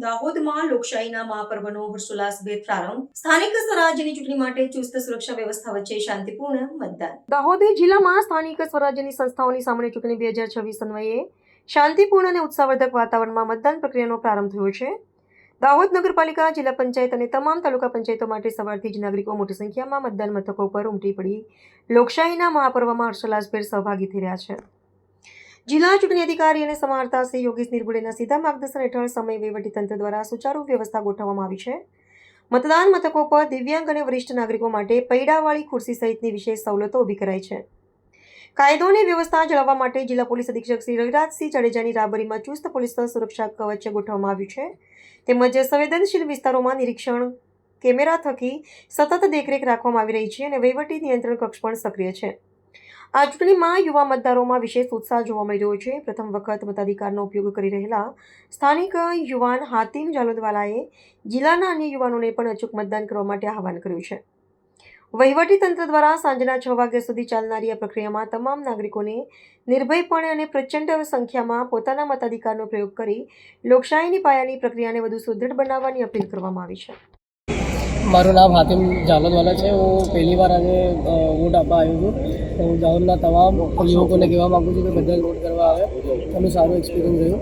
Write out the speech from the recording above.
દાહોદમાં લોકશાહીના મહાપર્વનો હર્ષોલ્લાસભેર પ્રારંભ. સ્થાનિક સ્વરાજ્યની ચૂંટણી માટે ચુસ્ત સુરક્ષા વ્યવસ્થા વચ્ચે શાંતિપૂર્ણ મતદાન. દાહોદ જિલ્લામાં સ્થાનિક સ્વરાજ્યની સંસ્થાઓની સામાન્ય ચૂંટણી 2026 અન્વયે શાંતિપૂર્ણ અને ઉત્સાહવર્ધક વાતાવરણમાં મતદાન પ્રક્રિયાનો પ્રારંભ થયો છે. દાહોદ નગરપાલિકા, જિલ્લા પંચાયત અને તમામ તાલુકા પંચાયતો માટે સવારથી જ નાગરિકો મોટી સંખ્યામાં મતદાન મથકો પર ઉમટી પડી લોકશાહીના મહાપર્વમાં હર્ષોલ્લાસભેર સહભાગી થઈ રહ્યા છે. જિલ્લા ચૂંટણી અધિકારી અને સમાહર્તા શ્રી યોગેશ નિર્ગુડેના સીધા માર્ગદર્શન હેઠળ સમય વહીવટીતંત્ર દ્વારા સુચારુ વ્યવસ્થા ગોઠવવામાં આવી છે. મતદાન મથકો પર દિવ્યાંગ અને વરિષ્ઠ નાગરિકો માટે પૈડાવાળી ખુરશી સહિતની વિશેષ સવલતો ઊભી કરાઈ છે. કાયદો અને વ્યવસ્થા જાળવવા માટે જિલ્લા પોલીસ અધિક્ષક શ્રી રવિરાજસિંહ જાડેજાની રાબરીમાં ચુસ્ત પોલીસ સુરક્ષા કવચ ગોઠવવામાં આવ્યું છે. તેમજ સંવેદનશીલ વિસ્તારોમાં નિરીક્ષણ કેમેરા થકી સતત દેખરેખ રાખવામાં આવી રહી છે અને વહીવટી નિયંત્રણ કક્ષ પણ સક્રિય છે. આ ચૂંટણીમાં યુવા મતદારોમાં વિશેષ ઉત્સાહ જોવા મળી રહ્યો છે. પ્રથમ વખત મતાધિકારનો ઉપયોગ કરી રહેલા સ્થાનિક યુવાન હાતિમ જાલોદવાલાએ જિલ્લાના અન્ય યુવાનોને પણ અચૂક મતદાન કરવા માટે આહવાન કર્યું છે. વહીવટીતંત્ર દ્વારા સાંજના 6 વાગ્યા સુધી ચાલનારી આ પ્રક્રિયામાં તમામ નાગરિકોને નિર્ભયપણે અને પ્રચંડ સંખ્યામાં પોતાના મતાધિકારનો પ્રયોગ કરી લોકશાહીની પાયાની પ્રક્રિયાને વધુ સુદૃઢ બનાવવાની અપીલ કરવામાં આવી છે. મારું નામ હાતિમ જાલોદવાલા છે. હું પહેલી વાર આજે વોટ આપવા આવ્યો છું. તો હું દાહોદના તમામ યુવકોને કહેવા માગું છું કે બધા વોટ કરવા આવે. ઘણું સારું એક્સપિરિયન્સ રહ્યું.